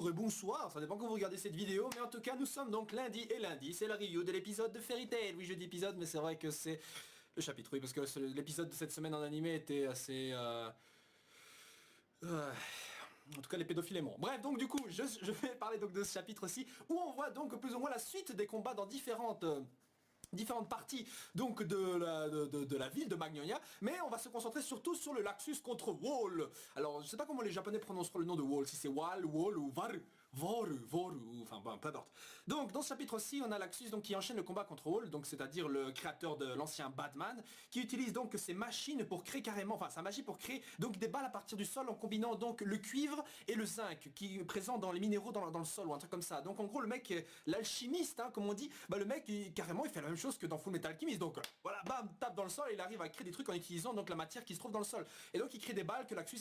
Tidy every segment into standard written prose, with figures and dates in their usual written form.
bonjour et bonsoir, ça dépend quand vous regardez cette vidéo, mais en tout cas nous sommes donc lundi, et lundi c'est la review de l'épisode de Fairy Tail. Oui, je dis épisode, mais c'est vrai que c'est le chapitre, oui, parce que l'épisode de cette semaine en animé était assez... En tout cas les pédophiles aiment. Bref, donc du coup je vais parler donc de ce chapitre-ci où on voit donc plus ou moins la suite des combats dans différentes parties donc de la ville de Magnolia, mais on va se concentrer surtout sur le Laxus contre Wall. Alors je sais pas comment les japonais prononceront le nom de Wall, si c'est Wall ou Varu, Voru, enfin bon, peu importe. Donc dans ce chapitre-ci, on a Laxus donc qui enchaîne le combat contre Wall, donc c'est-à-dire le créateur de l'ancien Batman, qui utilise donc ses machines pour créer carrément, enfin sa magie pour créer donc des balles à partir du sol en combinant donc le cuivre et le zinc qui est présent dans les minéraux dans le sol ou un truc comme ça. Donc en gros le mec, l'alchimiste, hein, comme on dit, bah le mec carrément il fait la même chose que dans Full Metal Alchemist. Donc voilà, bam, tape dans le sol et il arrive à créer des trucs en utilisant donc la matière qui se trouve dans le sol. Et donc il crée des balles que Laxus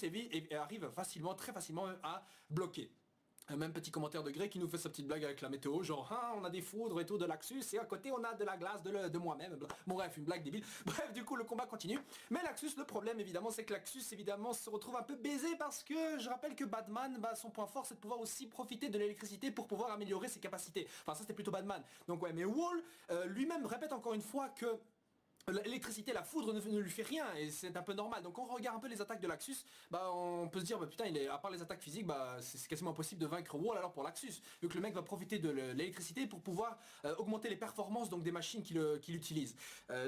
arrive facilement, très facilement à bloquer. Même petit commentaire de Grey qui nous fait sa petite blague avec la météo, genre ah, on a des foudres et tout de Laxus et à côté on a de la glace de moi-même. Bon bref, une blague débile. Bref, du coup le combat continue. Mais Laxus, le problème évidemment c'est que Laxus évidemment se retrouve un peu baisé parce que je rappelle que Batman, bah, son point fort c'est de pouvoir aussi profiter de l'électricité pour pouvoir améliorer ses capacités. Enfin ça c'était plutôt Batman. Donc ouais, mais Wall lui-même répète encore une fois que l'électricité, la foudre ne lui fait rien et c'est un peu normal. Donc quand on regarde un peu les attaques de Laxus, bah on peut se dire bah putain à part les attaques physiques, bah c'est quasiment impossible de vaincre Wall alors pour Laxus, vu que le mec va profiter de l'électricité pour pouvoir augmenter les performances donc des machines qu'il utilise.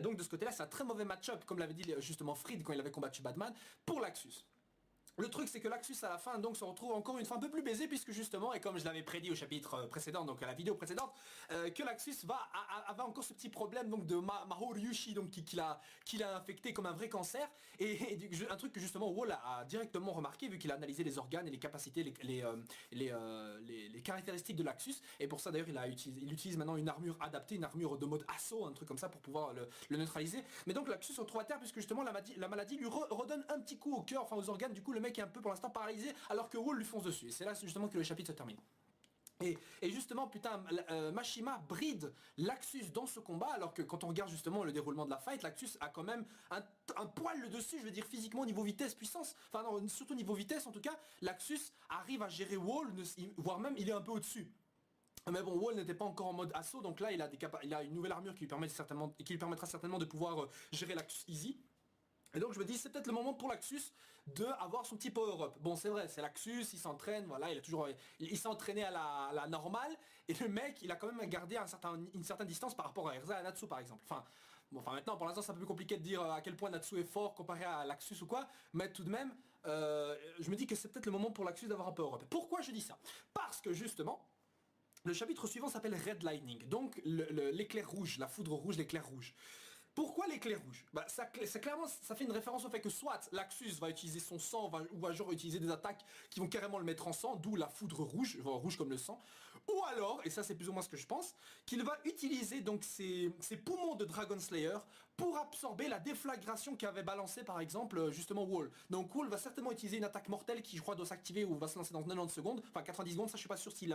Donc de ce côté là c'est un très mauvais match-up, comme l'avait dit justement Fried quand il avait combattu Batman, pour Laxus. Le truc c'est que Laxus à la fin donc se retrouve encore une fois un peu plus baisé puisque justement, et comme je l'avais prédit au chapitre précédent, donc à la vidéo précédente, que Laxus avait encore ce petit problème donc de Mahou-Ryushi donc qui l'a infecté comme un vrai cancer et un truc que justement Wall a directement remarqué vu qu'il a analysé les organes et les capacités, les caractéristiques de Laxus, et pour ça d'ailleurs il utilise maintenant une armure adaptée, une armure de mode assaut, un truc comme ça pour pouvoir le neutraliser. Mais donc Laxus se retrouve à terre puisque justement la maladie lui redonne un petit coup au cœur, enfin aux organes, du coup le mec est un peu pour l'instant paralysé alors que Wall lui fonce dessus. Et c'est là justement que le chapitre se termine. Et justement, putain, Mashima bride Laxus dans ce combat, alors que quand on regarde justement le déroulement de la fight, Laxus a quand même un poil le dessus, je veux dire physiquement, niveau vitesse, puissance. Enfin non, surtout niveau vitesse en tout cas, Laxus arrive à gérer Wall, voire même il est un peu au-dessus. Mais bon, Wall n'était pas encore en mode assaut, donc là il a une nouvelle armure qui lui permettra certainement de pouvoir gérer Laxus easy. Et donc je me dis c'est peut-être le moment pour Laxus de avoir son petit power-up. Bon c'est vrai, c'est Laxus, il s'entraîne, voilà, il s'est entraîné à la normale, et le mec il a quand même gardé une certaine distance par rapport à Erza et à Natsu par exemple. Enfin maintenant pour l'instant c'est un peu plus compliqué de dire à quel point Natsu est fort comparé à Laxus ou quoi, mais tout de même je me dis que c'est peut-être le moment pour Laxus d'avoir un power-up. Pourquoi je dis ça? Parce que justement, le chapitre suivant s'appelle Red Lightning, donc l'éclair rouge, la foudre rouge, l'éclair rouge. Pourquoi l'éclair rouge? Bah clairement ça fait une référence au fait que soit Laxus va utiliser son sang ou va genre utiliser des attaques qui vont carrément le mettre en sang, d'où la foudre rouge, rouge comme le sang, ou alors, et ça c'est plus ou moins ce que je pense, qu'il va utiliser donc ses poumons de Dragon Slayer pour absorber la déflagration qu'avait balancé par exemple justement Wall. Donc Wall va certainement utiliser une attaque mortelle qui je crois doit s'activer ou va se lancer dans 90 secondes, enfin 90 secondes, ça je suis pas sûr si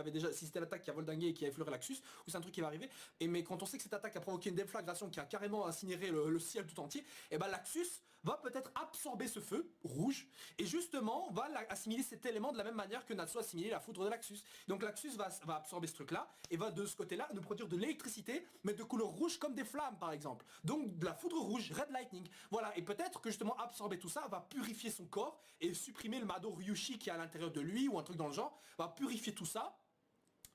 c'était l'attaque qui a voldingué et qui a effleuré Laxus, ou c'est un truc qui va arriver, mais quand on sait que cette attaque a provoqué une déflagration qui a carrément incinéré le ciel tout entier, et ben Laxus va peut-être absorber ce feu rouge et justement va assimiler cet élément de la même manière que Natsu a assimilé la foudre de Laxus. Donc Laxus va absorber ce truc là et va de ce côté là nous produire de l'électricité mais de couleur rouge comme des flammes par exemple. Donc de la foudre rouge, Red Lightning. Voilà, et peut-être que justement absorber tout ça va purifier son corps et supprimer le Mado Ryushi qui est à l'intérieur de lui ou un truc dans le genre, va purifier tout ça.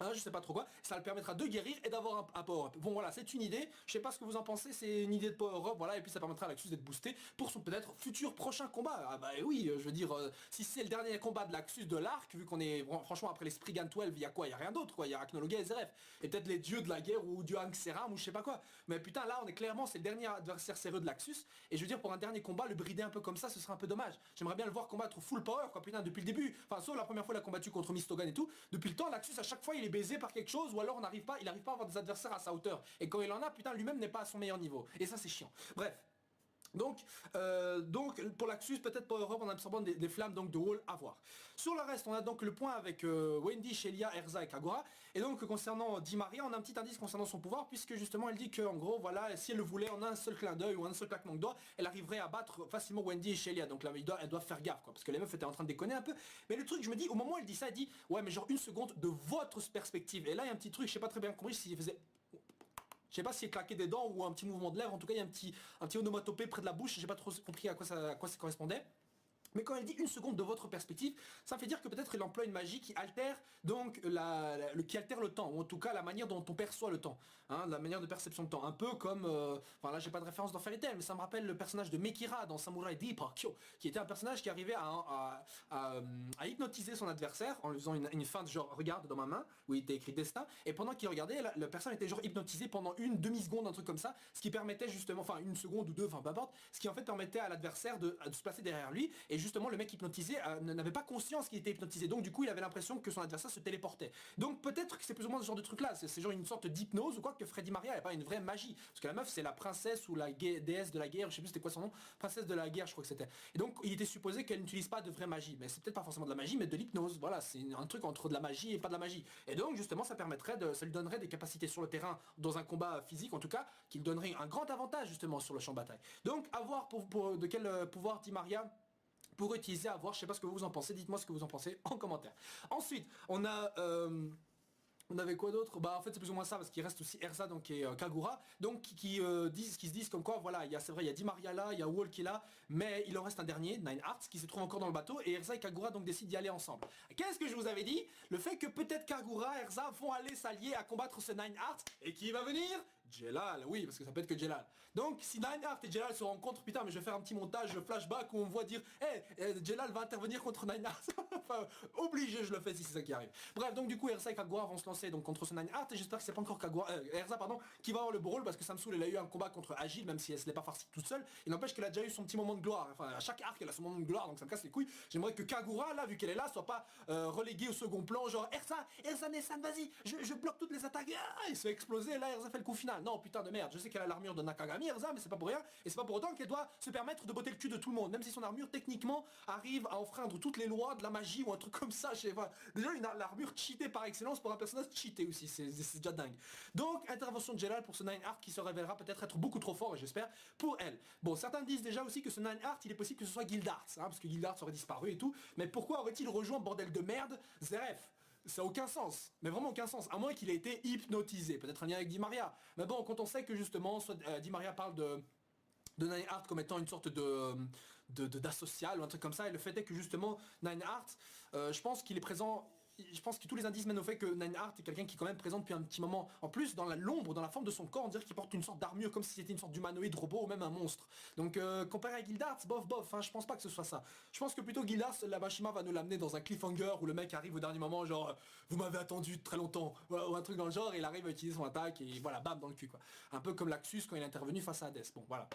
Hein, je sais pas trop quoi, ça le permettra de guérir et d'avoir un power-up. Bon voilà, c'est une idée, je sais pas ce que vous en pensez, c'est une idée de power-up, voilà, et puis ça permettra à Laxus d'être boosté pour son peut-être futur prochain combat. Ah bah oui, je veux dire, si c'est le dernier combat de Laxus de l'arc, vu qu'on est, franchement, après les Spriggan 12, il y a quoi? Il y a rien d'autre, quoi, il y a Arachnologia et Zeref, et peut-être les dieux de la guerre ou dieu Ankh-Seram ou je sais pas quoi. Mais putain, là, on est clairement, c'est le dernier adversaire sérieux de Laxus, et je veux dire, pour un dernier combat, le brider un peu comme ça, ce serait un peu dommage. J'aimerais bien le voir combattre full power, quoi, putain, depuis le début. Enfin, sauf la première fois, il a combattu contre Mistogan et tout. Depuis le temps, Laxus, à chaque fois, il est baisé par quelque chose, ou alors il n'arrive pas à avoir des adversaires à sa hauteur. Et quand il en a, putain, lui-même n'est pas à son meilleur niveau. Et ça, c'est chiant. Bref. Donc pour l'Axus, peut-être pour Europe en absorbant des flammes donc de Wall à voir. Sur le reste, on a donc le point avec Wendy, Shelia, Erza et Kagura. Et donc concernant Di Maria, on a un petit indice concernant son pouvoir, puisque justement elle dit que en gros, voilà, si elle le voulait en un seul clin d'œil ou un seul claquement de doigts, elle arriverait à battre facilement Wendy et Shelia. Donc là, elle doit faire gaffe, quoi, parce que les meufs étaient en train de déconner un peu. Mais le truc, je me dis, au moment où elle dit ça, elle dit, ouais, mais genre une seconde de votre perspective. Et là, il y a un petit truc, je sais pas très bien compris s'il faisait. Je sais pas si c'est claquer des dents ou un petit mouvement de lèvres, en tout cas il y a un petit onomatopée près de la bouche, j'ai pas trop compris à quoi ça correspondait. Mais quand elle dit une seconde de votre perspective, ça fait dire que peut-être elle emploie une magie qui altère donc qui altère le temps, ou en tout cas la manière dont on perçoit le temps, hein, la manière de perception de temps. Un peu comme, enfin là j'ai pas de référence dans Fairy Tail, mais ça me rappelle le personnage de Mekira dans Samurai Deep, qui était un personnage qui arrivait à hypnotiser son adversaire en lui faisant une feinte genre regarde dans ma main, où il était écrit destin, et pendant qu'il regardait, la personne était genre hypnotisée pendant une demi-seconde, un truc comme ça, ce qui permettait justement, enfin une seconde ou deux, enfin peu importe, ce qui en fait permettait à l'adversaire de se placer derrière lui, et justement le mec hypnotisé n'avait pas conscience qu'il était hypnotisé, donc du coup il avait l'impression que son adversaire se téléportait. Donc peut-être que c'est plus ou moins ce genre de truc là, c'est genre une sorte d'hypnose ou quoi, que Freddy Maria n'est pas une vraie magie, parce que la meuf c'est la princesse ou la déesse de la guerre, je sais plus c'était quoi son nom, princesse de la guerre je crois que c'était, et donc il était supposé qu'elle n'utilise pas de vraie magie, mais c'est peut-être pas forcément de la magie mais de l'hypnose, voilà, c'est un truc entre de la magie et pas de la magie, et donc justement ça lui donnerait des capacités sur le terrain dans un combat physique en tout cas, qui lui donnerait un grand avantage justement sur le champ de bataille. Donc à voir de quel pouvoir dit Maria pour utiliser, à voir, je sais pas ce que vous en pensez, dites-moi ce que vous en pensez en commentaire. Ensuite, on avait quoi d'autre? Bah en fait c'est plus ou moins ça parce qu'il reste aussi Erza donc et Kagura donc qui se disent comme quoi voilà c'est vrai il y a Di Maria là, il y a Wall qui est là, mais il en reste un dernier, Nine Hearts, qui se trouve encore dans le bateau et Erza et Kagura donc décident d'y aller ensemble. Qu'est-ce que je vous avais dit? Le fait que peut-être Kagura, Erza vont aller s'allier à combattre ce Nine Hearts, et qui va venir? Jelal, oui, parce que ça peut être que Jelal. Donc si Nine Hearts et Jelal se rencontrent, putain mais je vais faire un petit montage flashback où on voit dire Jelal va intervenir contre Nine Hearts. Enfin, obligé je le fais si c'est ça qui arrive. Bref, donc du coup Erza et Kagura vont se lancer donc contre ce Nine Hearts, et j'espère que c'est pas encore Kagura, Erza pardon, qui va avoir le rôle, parce que ça me saoule, elle a eu un combat contre Agile, même si elle se l'est pas farcie toute seule. Il n'empêche qu'elle a déjà eu son petit moment de gloire, enfin à chaque arc elle a son moment de gloire, donc ça me casse les couilles. J'aimerais que Kagura là, vu qu'elle est là, soit pas reléguée au second plan, genre Erza Nessan, vas-y, je bloque toutes les attaques, il se fait exploser, et là Erza fait le coup final. Non putain de merde, je sais qu'elle a l'armure de Nakagami Erza, mais c'est pas pour rien, et c'est pas pour autant qu'elle doit se permettre de botter le cul de tout le monde, même si son armure techniquement arrive à enfreindre toutes les lois de la magie ou un truc comme ça, je sais pas. Déjà l'armure cheatée par excellence pour un personnage cheaté aussi, c'est déjà dingue. Donc intervention de Jelal pour ce Nine Heart qui se révélera peut-être être beaucoup trop fort, et j'espère, pour elle. Bon, certains disent déjà aussi que ce Nine Heart, il est possible que ce soit Gildarts, hein, parce que Gildarts aurait disparu et tout, mais pourquoi aurait-il rejoint bordel de merde Zeref? Ça n'a aucun sens, mais vraiment aucun sens, à moins qu'il ait été hypnotisé, peut-être un lien avec Di Maria. Mais bon, quand on sait que justement, soit Di Maria parle de Nine Heart comme étant une sorte d'asocial ou un truc comme ça, et le fait est que justement Nine Heart, je pense qu'il est présent, je pense que tous les indices mènent au fait que Nine Heart est quelqu'un qui est quand même présent depuis un petit moment. En plus, dans l'ombre, dans la forme de son corps, on dirait qu'il porte une sorte d'armure, comme si c'était une sorte d'humanoïde robot ou même un monstre. Donc comparé à Gildarts, bof, hein, je pense pas que ce soit ça. Je pense que plutôt Gildarts, la Mashima va nous l'amener dans un cliffhanger où le mec arrive au dernier moment, genre vous m'avez attendu très longtemps, ou un truc dans le genre, et il arrive à utiliser son attaque et voilà, bam, dans le cul quoi. Un peu comme l'Axus quand il est intervenu face à Hades. Bon, voilà.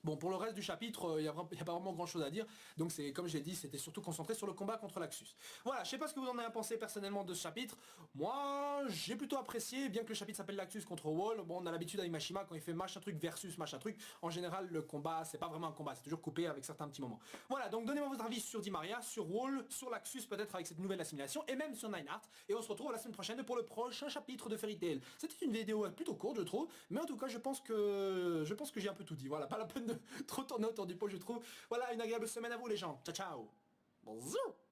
Bon, pour le reste du chapitre, il n'y a pas vraiment grand chose à dire, donc c'est comme j'ai dit, c'était surtout concentré sur le combat contre l'Axus. Voilà, je sais pas ce que vous en avez pensé personnellement de ce chapitre. Moi j'ai plutôt apprécié, bien que le chapitre s'appelle l'Axus contre Wall. Bon, on a l'habitude avec Mashima, quand il fait machin truc versus machin truc, en général le combat c'est pas vraiment un combat, c'est toujours coupé avec certains petits moments. Voilà, donc donnez-moi votre avis sur Di Maria, sur Wall, sur l'Axus peut-être avec cette nouvelle assimilation, et même sur Nine Heart, et on se retrouve la semaine prochaine pour le prochain chapitre de Fairy Tail. C'était une vidéo plutôt courte je trouve, mais en tout cas je pense que j'ai un peu tout dit, voilà, pas la peine de trop tourner autour du pot je trouve. Voilà, une agréable semaine à vous les gens. Ciao ciao. Bonjour.